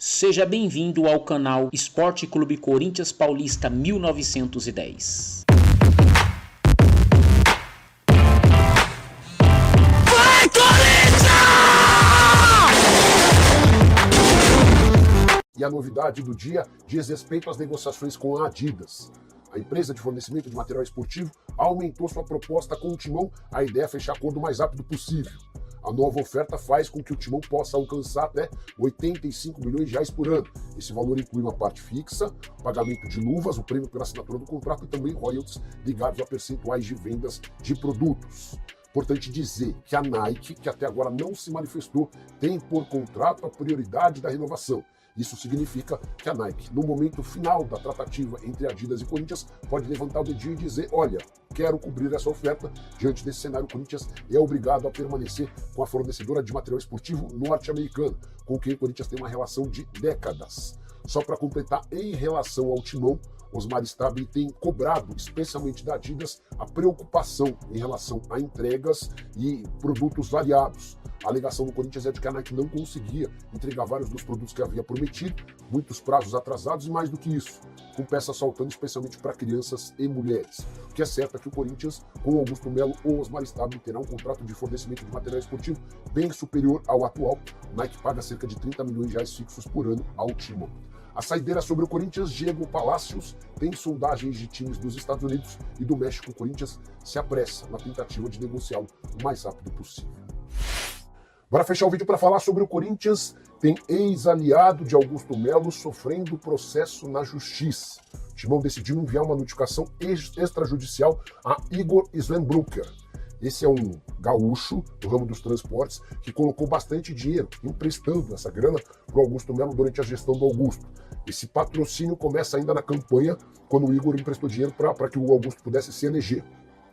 Seja bem-vindo ao canal Esporte Clube Corinthians Paulista 1910. Vai, Corinthians! E a novidade do dia diz respeito às negociações com a Adidas. A empresa de fornecimento de material esportivo aumentou sua proposta com o Timão. A ideia é fechar acordo o mais rápido possível. A nova oferta faz com que o Timão possa alcançar até 85 milhões de reais por ano. Esse valor inclui uma parte fixa, pagamento de luvas, o prêmio pela assinatura do contrato e também royalties ligados a percentuais de vendas de produtos. Importante dizer que a Nike, que até agora não se manifestou, tem por contrato a prioridade da renovação. Isso significa que a Nike, no momento final da tratativa entre Adidas e Corinthians, pode levantar o dedinho e dizer: olha, quero cobrir essa oferta. Diante desse cenário, o Corinthians é obrigado a permanecer com a fornecedora de material esportivo norte-americana, com quem o Corinthians tem uma relação de décadas. Só para completar, em relação ao Timão, Osmar Stabile tem cobrado, especialmente da Adidas, a preocupação em relação a entregas e produtos variados. A alegação do Corinthians é de que a Nike não conseguia entregar vários dos produtos que havia prometido, muitos prazos atrasados e mais do que isso, com peças faltando especialmente para crianças e mulheres. O que é certo é que o Corinthians, com o Augusto Melo ou Osmar Stabile, terá um contrato de fornecimento de material esportivo bem superior ao atual. A Nike paga cerca de 30 milhões de reais fixos por ano ao Timão. A saideira sobre o Corinthians, Diego Palacios, tem sondagens de times dos Estados Unidos e do México. O Corinthians se apressa na tentativa de negociá-lo o mais rápido possível. Bora fechar o vídeo para falar sobre o Corinthians. Tem ex-aliado de Augusto Melo sofrendo processo na justiça. O Timão decidiu enviar uma notificação extrajudicial a Igor Svenbrucker. Esse é um gaúcho do ramo dos transportes que colocou bastante dinheiro emprestando essa grana para o Augusto Melo durante a gestão do Augusto. Esse patrocínio começa ainda na campanha, quando o Igor emprestou dinheiro para que o Augusto pudesse se eleger.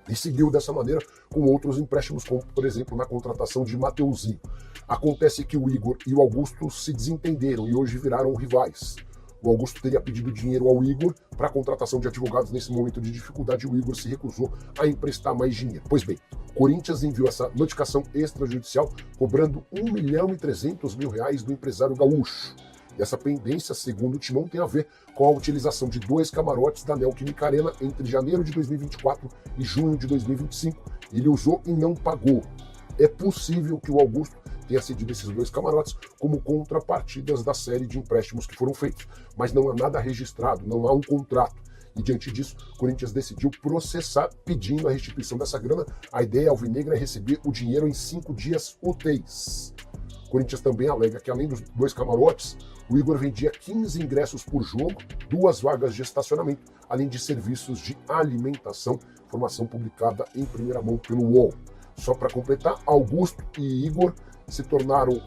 E seguiu dessa maneira com outros empréstimos, como, por exemplo, na contratação de Mateuzinho. Acontece que o Igor e o Augusto se desentenderam e hoje viraram rivais. O Augusto teria pedido dinheiro ao Igor para a contratação de advogados nesse momento de dificuldade e o Igor se recusou a emprestar mais dinheiro. Pois bem, o Corinthians enviou essa notificação extrajudicial cobrando R$1.300.000 do empresário gaúcho. E essa pendência, segundo o Timão, tem a ver com a utilização de 2 camarotes da Neoquímica Arena entre janeiro de 2024 e junho de 2025. Ele usou e não pagou. É possível que o Augusto tenha cedido esses 2 camarotes como contrapartidas da série de empréstimos que foram feitos, mas não há nada registrado, não há um contrato. E diante disso, o Corinthians decidiu processar pedindo a restituição dessa grana. A ideia alvinegra é receber o dinheiro em 5 dias úteis. O Corinthians também alega que, além dos 2 camarotes, o Igor vendia 15 ingressos por jogo, 2 vagas de estacionamento, além de serviços de alimentação, informação publicada em primeira mão pelo UOL. Só para completar, Augusto e Igor se tornaram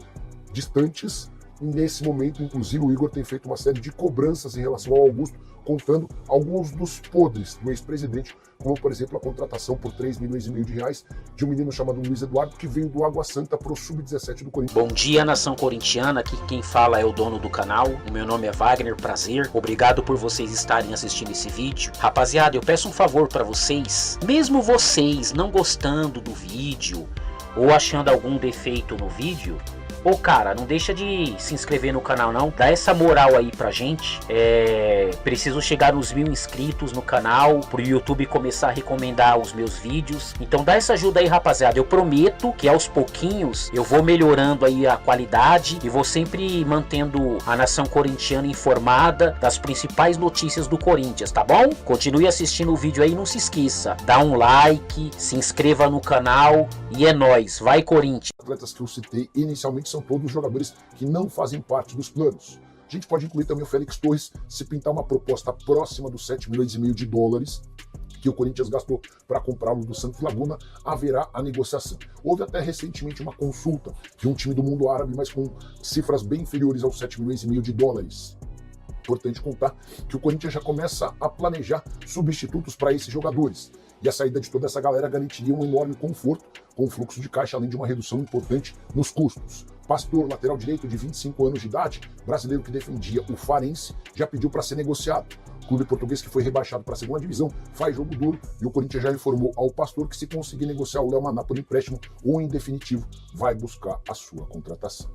distantes e nesse momento, inclusive, o Igor tem feito uma série de cobranças em relação ao Augusto, contando alguns dos podres do ex-presidente, como, por exemplo, a contratação por R$3,5 milhões de um menino chamado Luiz Eduardo, que veio do Água Santa para o Sub-17 do Corinthians. Bom dia, nação corintiana, aqui quem fala é o dono do canal, o meu nome é Wagner, prazer, obrigado por vocês estarem assistindo esse vídeo. Rapaziada, eu peço um favor para vocês, mesmo vocês não gostando do vídeo ou achando algum defeito no vídeo, ô cara, não deixa de se inscrever no canal não, dá essa moral aí pra gente. Preciso chegar nos 1000 inscritos no canal, pro YouTube começar a recomendar os meus vídeos. Então dá essa ajuda aí, rapaziada. Eu prometo que aos pouquinhos eu vou melhorando aí a qualidade e vou sempre mantendo a nação corintiana informada das principais notícias do Corinthians, tá bom? Continue assistindo o vídeo aí, não se esqueça, dá um like, se inscreva no canal e é nóis, vai Corinthians! Os atletas que eu citei inicialmente são todos jogadores que não fazem parte dos planos. A gente pode incluir também o Félix Torres, se pintar uma proposta próxima dos $7,5 milhões que o Corinthians gastou para comprá-lo do Santos Laguna, haverá a negociação. Houve até recentemente uma consulta de um time do mundo árabe, mas com cifras bem inferiores aos $7,5 milhões. Importante contar que o Corinthians já começa a planejar substitutos para esses jogadores. E a saída de toda essa galera garantiria um enorme conforto, com um fluxo de caixa, além de uma redução importante nos custos. Pastor, lateral direito de 25 anos de idade, brasileiro que defendia o Farense, já pediu para ser negociado. O clube português que foi rebaixado para a segunda divisão faz jogo duro e o Corinthians já informou ao Pastor que, se conseguir negociar o Léo Maná por empréstimo ou em definitivo, vai buscar a sua contratação.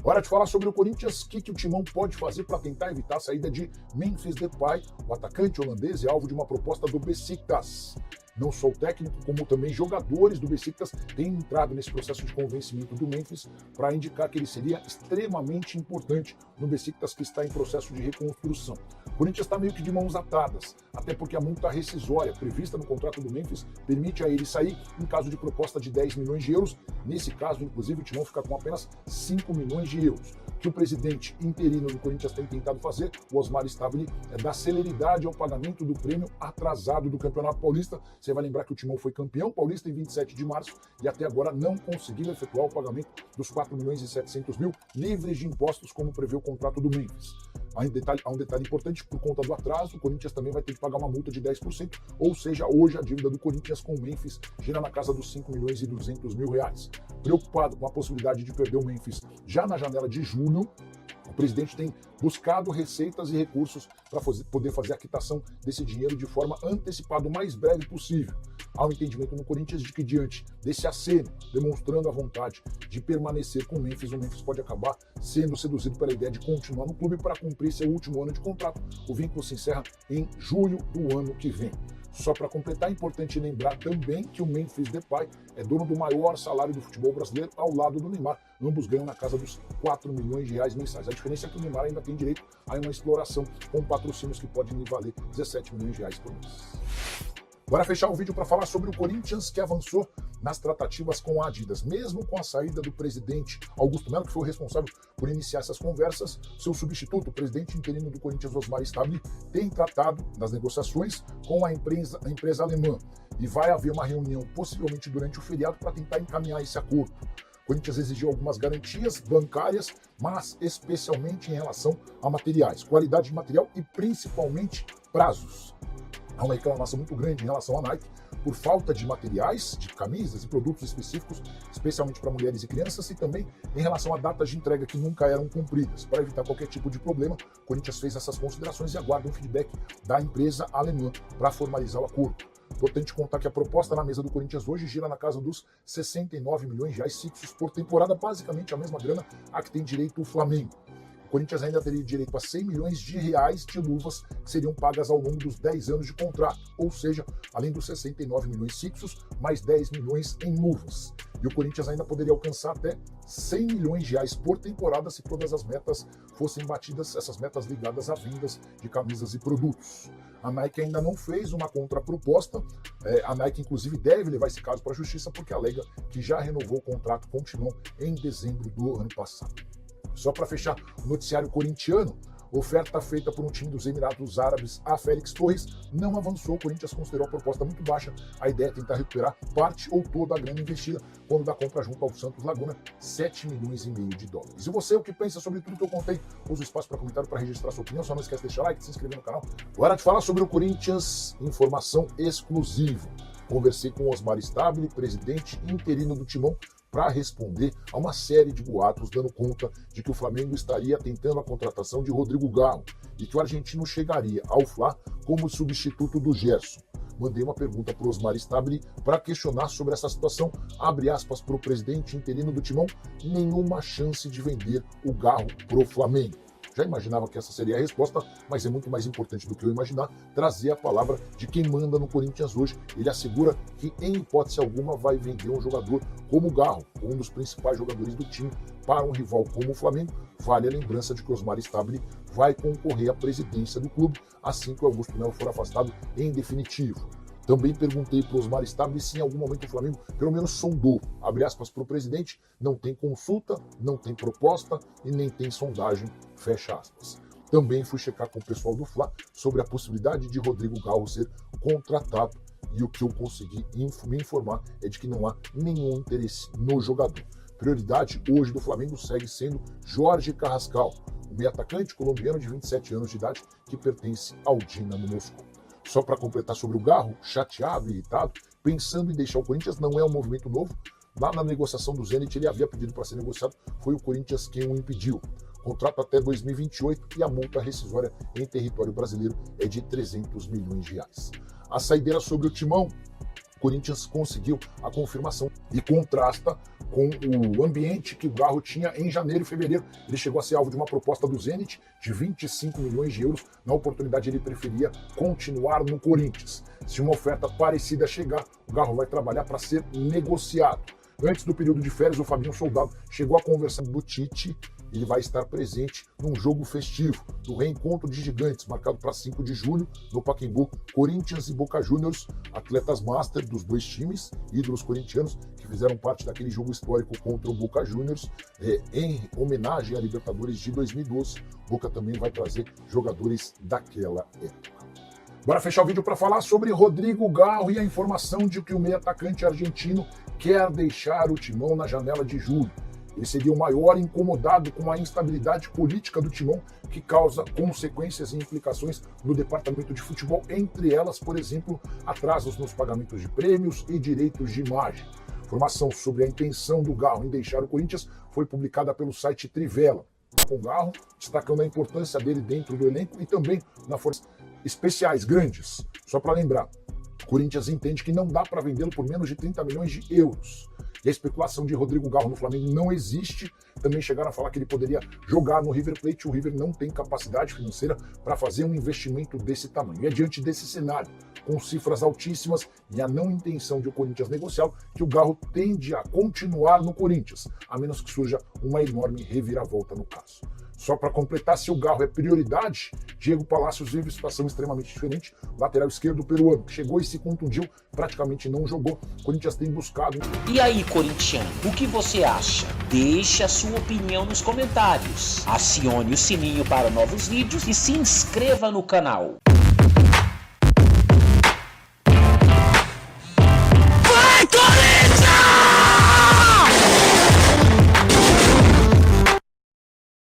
Hora de falar sobre o Corinthians, o que o Timão pode fazer para tentar evitar a saída de Memphis Depay. O atacante holandês é alvo de uma proposta do Besiktas. Não só o técnico, como também jogadores do Besiktas têm entrado nesse processo de convencimento do Memphis para indicar que ele seria extremamente importante no Besiktas, que está em processo de reconstrução. O Corinthians está meio que de mãos atadas, até porque a multa rescisória prevista no contrato do Memphis permite a ele sair em caso de proposta de 10 milhões de euros. Nesse caso, inclusive, o Timão fica com apenas 5 milhões de euros. O que o presidente interino do Corinthians tem tentado fazer, o Osmar Stabile, é dar celeridade ao pagamento do prêmio atrasado do Campeonato Paulista. Você vai lembrar que o Timão foi campeão paulista em 27 de março e até agora não conseguiu efetuar o pagamento dos 4 milhões e 700 mil livres de impostos, como prevê o contrato do Memphis. Há um detalhe importante: por conta do atraso, o Corinthians também vai ter que pagar uma multa de 10%, ou seja, hoje a dívida do Corinthians com o Memphis gira na casa dos 5 milhões e 200 mil reais. Preocupado com a possibilidade de perder o Memphis já na janela de julho, o presidente tem buscado receitas e recursos para poder fazer a quitação desse dinheiro de forma antecipada o mais breve possível. Há um entendimento no Corinthians de que, diante desse aceno, demonstrando a vontade de permanecer com o Memphis pode acabar sendo seduzido pela ideia de continuar no clube para cumprir seu último ano de contrato. O vínculo se encerra em julho do ano que vem. Só para completar, é importante lembrar também que o Memphis Depay é dono do maior salário do futebol brasileiro ao lado do Neymar. Ambos ganham na casa dos 4 milhões de reais mensais. A diferença é que o Neymar ainda tem direito a uma exploração com patrocínios que podem lhe valer 17 milhões de reais por mês. Bora fechar o vídeo para falar sobre o Corinthians, que avançou nas tratativas com a Adidas. Mesmo com a saída do presidente Augusto Melo, que foi o responsável por iniciar essas conversas, seu substituto, o presidente interino do Corinthians, Osmar Stabile, tem tratado das negociações com a empresa alemã. E vai haver uma reunião, possivelmente durante o feriado, para tentar encaminhar esse acordo. O Corinthians exigiu algumas garantias bancárias, mas especialmente em relação a materiais, qualidade de material e principalmente prazos. Há uma reclamação muito grande em relação à Nike por falta de materiais, de camisas e produtos específicos, especialmente para mulheres e crianças, e também em relação a datas de entrega que nunca eram cumpridas. Para evitar qualquer tipo de problema, o Corinthians fez essas considerações e aguarda um feedback da empresa alemã para formalizar o acordo. Importante contar que a proposta na mesa do Corinthians hoje gira na casa dos 69 milhões de reais fixos por temporada, basicamente a mesma grana a que tem direito o Flamengo. O Corinthians ainda teria direito a 100 milhões de reais de luvas que seriam pagas ao longo dos 10 anos de contrato, ou seja, além dos 69 milhões fixos, mais 10 milhões em luvas. E o Corinthians ainda poderia alcançar até 100 milhões de reais por temporada se todas as metas fossem batidas, essas metas ligadas a vendas de camisas e produtos. A Nike ainda não fez uma contraproposta, a Nike inclusive deve levar esse caso para a justiça porque alega que já renovou o contrato com o Timão em dezembro do ano passado. Só para fechar o noticiário corintiano, oferta feita por um time dos Emirados Árabes a Félix Torres não avançou. O Corinthians considerou a proposta muito baixa. A ideia é tentar recuperar parte ou toda a grana investida quando da compra junto ao Santos Laguna, 7 milhões e meio de dólares. E você, o que pensa sobre tudo que eu contei? Usa o espaço para comentário, para registrar sua opinião. Só não esquece de deixar like, de se inscrever no canal. Agora de falar sobre o Corinthians, informação exclusiva. Conversei com Osmar Stabile, presidente interino do Timão, para responder a uma série de boatos dando conta de que o Flamengo estaria tentando a contratação de Rodrigo Garro e que o argentino chegaria ao Fla como substituto do Gerson. Mandei uma pergunta para o Osmar Stabile para questionar sobre essa situação. Abre aspas para o presidente interino do Timão: nenhuma chance de vender o Garro para o Flamengo. Já imaginava que essa seria a resposta, mas é muito mais importante do que eu imaginar trazer a palavra de quem manda no Corinthians hoje. Ele assegura que, em hipótese alguma, vai vender um jogador como o Garro, um dos principais jogadores do time, para um rival como o Flamengo. Vale a lembrança de que Osmar Stabile vai concorrer à presidência do clube assim que o Augusto Melo for afastado em definitivo. Também perguntei para o Osmar Stabile se em algum momento o Flamengo pelo menos sondou, abre aspas para o presidente: não tem consulta, não tem proposta e nem tem sondagem, fecha aspas. Também fui checar com o pessoal do Fla sobre a possibilidade de Rodrigo Garro ser contratado e o que eu consegui me informar é de que não há nenhum interesse no jogador. Prioridade hoje do Flamengo segue sendo Jorge Carrascal, o meio-atacante colombiano de 27 anos de idade que pertence ao Dinamo Moscou. Só para completar sobre o Garro, chateado e irritado, pensando em deixar o Corinthians, não é um movimento novo. Lá na negociação do Zenit, ele havia pedido para ser negociado, foi o Corinthians quem o impediu. Contrato até 2028 e a multa rescisória em território brasileiro é de 300 milhões de reais. A saideira sobre o Timão: o Corinthians conseguiu a confirmação e contrasta com o ambiente que o Garro tinha em janeiro e fevereiro. Ele chegou a ser alvo de uma proposta do Zenit de 25 milhões de euros. Na oportunidade, ele preferia continuar no Corinthians. Se uma oferta parecida chegar, o Garro vai trabalhar para ser negociado. Antes do período de férias, o Fabinho Soldado chegou a conversar do Tite. Ele vai estar presente num jogo festivo do Reencontro de Gigantes, marcado para 5 de julho, no Pacaembu. Corinthians e Boca Juniors, atletas master dos dois times, ídolos corintianos, que fizeram parte daquele jogo histórico contra o Boca Juniors, em homenagem à Libertadores de 2012. Boca também vai trazer jogadores daquela época. Bora fechar o vídeo para falar sobre Rodrigo Garro e a informação de que o meio atacante argentino quer deixar o Timão na janela de julho. Ele seria o maior incomodado com a instabilidade política do Timão, que causa consequências e implicações no departamento de futebol, entre elas, por exemplo, atrasos nos pagamentos de prêmios e direitos de imagem. Informação sobre a intenção do Garro em deixar o Corinthians foi publicada pelo site Trivela, com o Garro destacando a importância dele dentro do elenco e também na força especiais grandes. Só para lembrar, o Corinthians entende que não dá para vendê-lo por menos de 30 milhões de euros. E a especulação de Rodrigo Garro no Flamengo não existe. Também chegaram a falar que ele poderia jogar no River Plate. O River não tem capacidade financeira para fazer um investimento desse tamanho. E é diante desse cenário, com cifras altíssimas e a não intenção de o Corinthians negociá-lo, que o Garro tende a continuar no Corinthians, a menos que surja uma enorme reviravolta no caso. Só para completar, se o Garro é prioridade, Diego Palacios vive situação extremamente diferente. Lateral esquerdo peruano, que chegou e se contundiu, praticamente não jogou. O Corinthians tem buscado. E aí, corintiano, o que você acha? Deixe a sua opinião nos comentários. Acione o sininho para novos vídeos e se inscreva no canal.